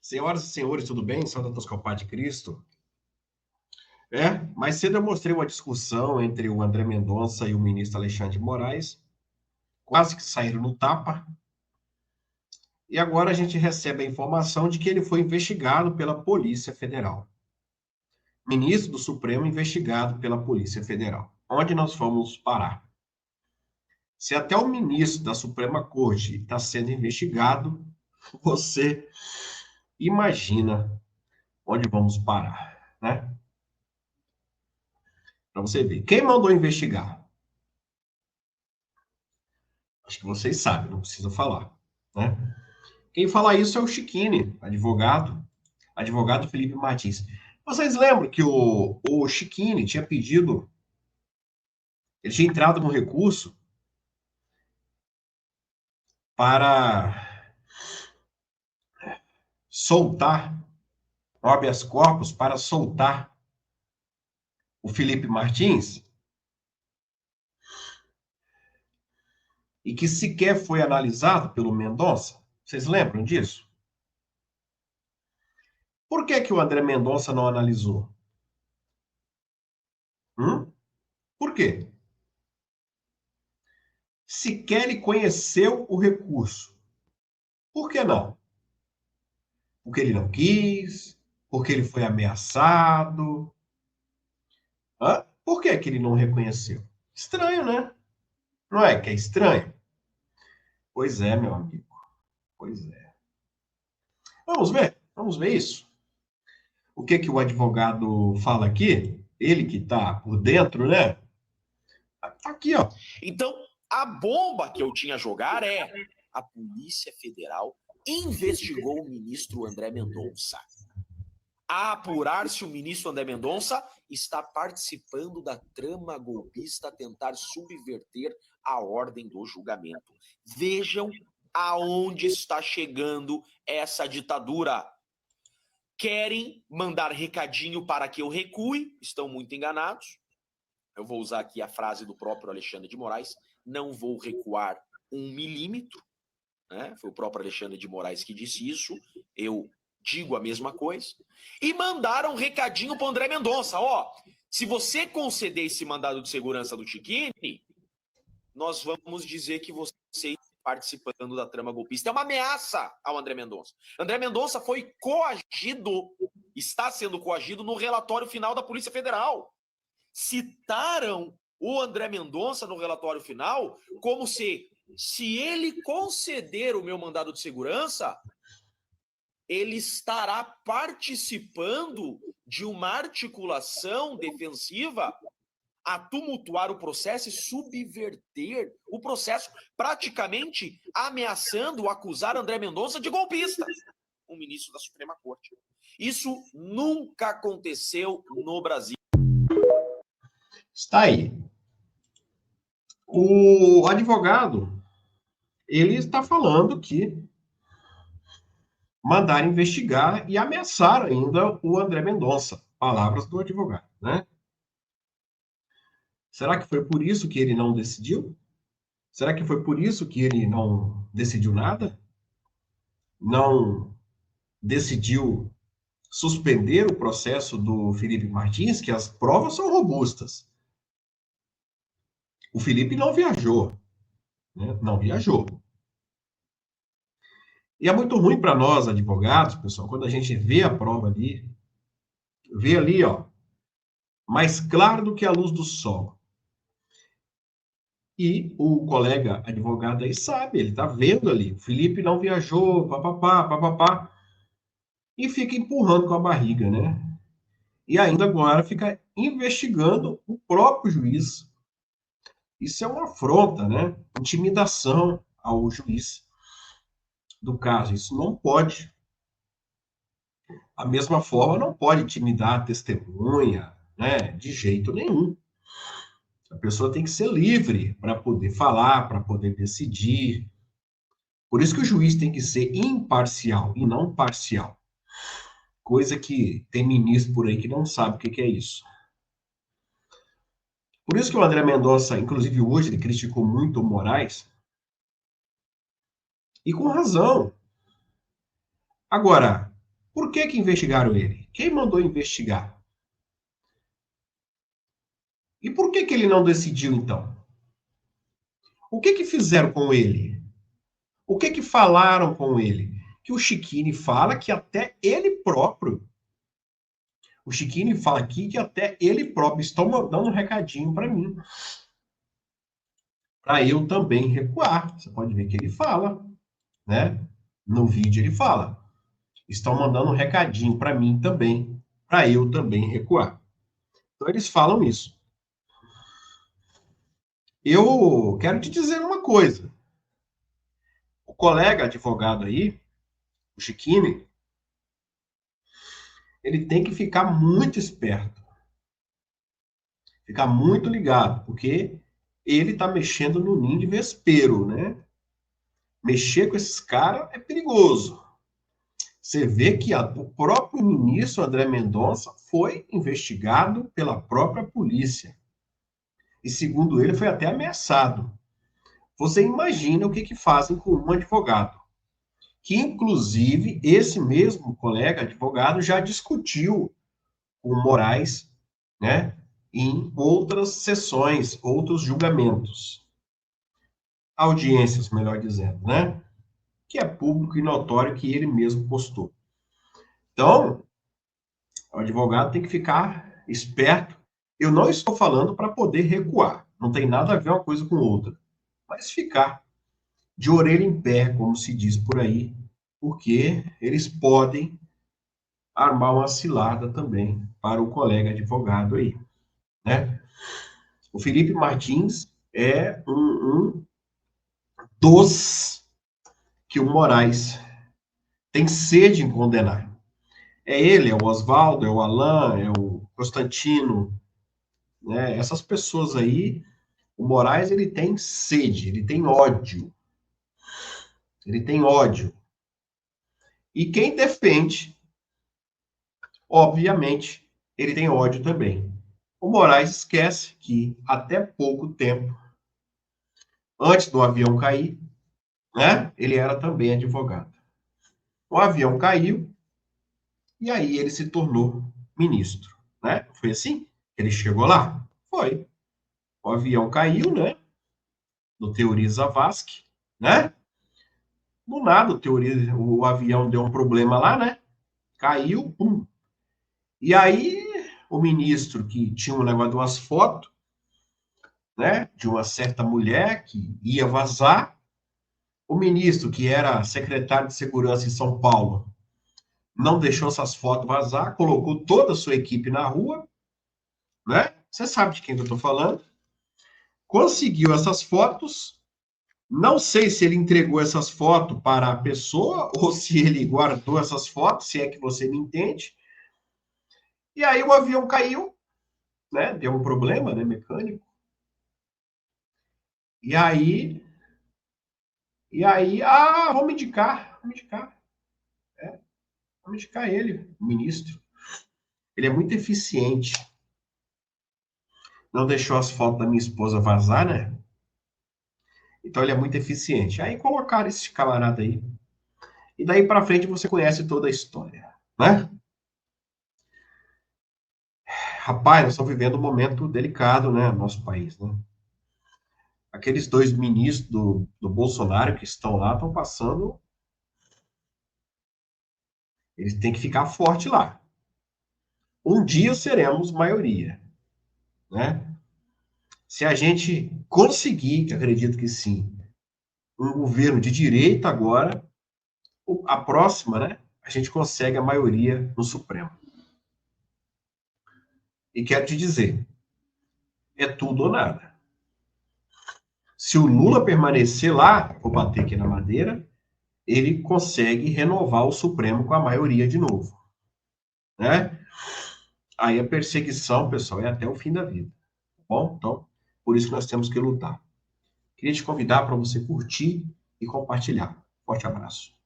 Senhoras e senhores, tudo bem? Santo Toscopá de Cristo. Mais cedo eu mostrei uma discussão entre o André Mendonça e o ministro Alexandre de Moraes, quase que saíram no tapa, e agora a gente recebe a informação de que ele foi investigado pela Polícia Federal. Ministro do Supremo investigado pela Polícia Federal. Onde nós vamos parar? Se até o ministro da Suprema Corte está sendo investigado, você imagina onde vamos parar, né? Para você ver. Quem mandou investigar? Acho que vocês sabem, não precisa falar, né? Quem fala isso é o Chiquini, advogado Felipe Martins. Vocês lembram que o Chiquini tinha pedido, ele tinha entrado com recurso para soltar, o habeas corpus, para soltar o Felipe Martins, e que sequer foi analisado pelo Mendonça? Vocês lembram disso? Por que que o André Mendonça não analisou? Por quê? Sequer ele conheceu o recurso. Por que não? Porque ele não quis? Porque ele foi ameaçado? Por que que ele não reconheceu? Estranho, né? Não é que é estranho? Pois é, meu amigo. Pois é. Vamos ver isso. O que que o advogado fala aqui? Ele que está por dentro, né? Tá aqui, ó. Então, a bomba que eu tinha a jogar é: a Polícia Federal investigou o ministro André Mendonça. A apurar se o ministro André Mendonça está participando da trama golpista a tentar subverter a ordem do julgamento. Vejam aonde está chegando essa ditadura. Querem mandar recadinho para que eu recue, estão muito enganados. Eu vou usar aqui a frase do próprio Alexandre de Moraes: não vou recuar 1 milímetro. Né? Foi o próprio Alexandre de Moraes que disse isso. Eu digo a mesma coisa. E mandaram um recadinho para o André Mendonça: ó, se você conceder esse mandado de segurança do Chiquini, nós vamos dizer que você está participando da trama golpista. É uma ameaça ao André Mendonça. André Mendonça foi coagido, está sendo coagido no relatório final da Polícia Federal. Citaram o André Mendonça no relatório final como se ele conceder o meu mandado de segurança, ele estará participando de uma articulação defensiva a tumultuar o processo e subverter o processo, praticamente ameaçando acusar André Mendonça de golpista, o ministro da Suprema Corte. Isso nunca aconteceu no Brasil. Está aí. O advogado, ele está falando que mandaram investigar e ameaçaram ainda o André Mendonça. Palavras do advogado, né? Será que foi por isso que ele não decidiu? Será que foi por isso que ele não decidiu nada? Não decidiu suspender o processo do Felipe Martins, que as provas são robustas. O Felipe não viajou, né? Não viajou. E é muito ruim para nós, advogados, pessoal, quando a gente vê a prova ali, vê ali, ó, mais claro do que a luz do sol. E o colega advogado aí sabe, ele está vendo ali, o Felipe não viajou, papapá, papapá, e fica empurrando com a barriga, né? E ainda agora fica investigando o próprio juiz. Isso é uma afronta, né? Intimidação ao juiz do caso. Isso não pode. A mesma forma, não pode intimidar a testemunha, né? De jeito nenhum. A pessoa tem que ser livre para poder falar, para poder decidir. Por isso que o juiz tem que ser imparcial e não parcial. Coisa que tem ministro por aí que não sabe o que é isso. Por isso que o André Mendonça, inclusive hoje, ele criticou muito o Moraes. E com razão. Agora, Por que que investigaram ele? Quem mandou investigar? E por que que ele não decidiu, então? O que que fizeram com ele? O que que falaram com ele? Que o Chiquini fala que até ele próprio, o Chiquini fala aqui que até ele próprio estão mandando um recadinho para mim, para eu também recuar. Você pode ver que ele fala, né? No vídeo ele fala. Estão mandando um recadinho para mim também, para eu também recuar. Então eles falam isso. Eu quero te dizer uma coisa. O colega advogado aí, o Chiquini, ele tem que ficar muito esperto, ficar muito ligado, porque ele está mexendo no ninho de vespeiro, né? Mexer com esses caras é perigoso. Você vê que o próprio ministro André Mendonça foi investigado pela própria polícia. E, segundo ele, foi até ameaçado. Você imagina o que, que fazem com um advogado. Que, inclusive, esse mesmo colega advogado já discutiu com o Moraes, né, em outras sessões, outros julgamentos. Audiências, melhor dizendo, né? Que é público e notório que ele mesmo postou. Então, o advogado tem que ficar esperto. Eu não estou falando para poder recuar. Não tem nada a ver uma coisa com outra. Mas ficar de orelha em pé, como se diz por aí, porque eles podem armar uma cilada também para o colega advogado aí, né? O Felipe Martins é um dos que o Moraes tem sede em condenar. É ele, é o Oswaldo, é o Alain, é o Constantino, né? Essas pessoas aí, o Moraes ele tem sede, ele tem ódio. Ele tem ódio. E quem defende, obviamente, ele tem ódio também. O Moraes esquece que até pouco tempo, antes do avião cair, né, ele era também advogado. O avião caiu e aí ele se tornou ministro, né? Foi assim? Ele chegou lá? Foi. O avião caiu, né? No Teori Zavascki, né? Do nada o avião deu um problema lá, né? Caiu, pum. E aí o ministro que tinha um negócio de umas fotos, né? De uma certa mulher que ia vazar. O ministro, que era secretário de segurança em São Paulo, não deixou essas fotos vazar, colocou toda a sua equipe na rua, né? Você sabe de quem eu estou falando. Conseguiu essas fotos. Não sei se ele entregou essas fotos para a pessoa ou se ele guardou essas fotos, se é que você me entende. E aí o avião caiu, né? Deu um problema, né, mecânico. E aí, vamos indicar ele, o ministro. Ele é muito eficiente. Não deixou as fotos da minha esposa vazar, né? Então ele é muito eficiente. Aí colocaram esse camarada aí. E daí para frente você conhece toda a história, né? Rapaz, nós estamos vivendo um momento delicado, né, no nosso país, né? Aqueles dois ministros do Bolsonaro que estão lá estão passando. Eles têm que ficar forte lá. Um dia seremos maioria, né? Se a gente conseguir, que acredito que sim, um governo de direita agora, a próxima, né? A gente consegue a maioria no Supremo. E quero te dizer, é tudo ou nada. Se o Lula permanecer lá, vou bater aqui na madeira, ele consegue renovar o Supremo com a maioria de novo, né? Aí a perseguição, pessoal, é até o fim da vida, tá bom? Então, por isso que nós temos que lutar. Queria te convidar para você curtir e compartilhar. Forte abraço.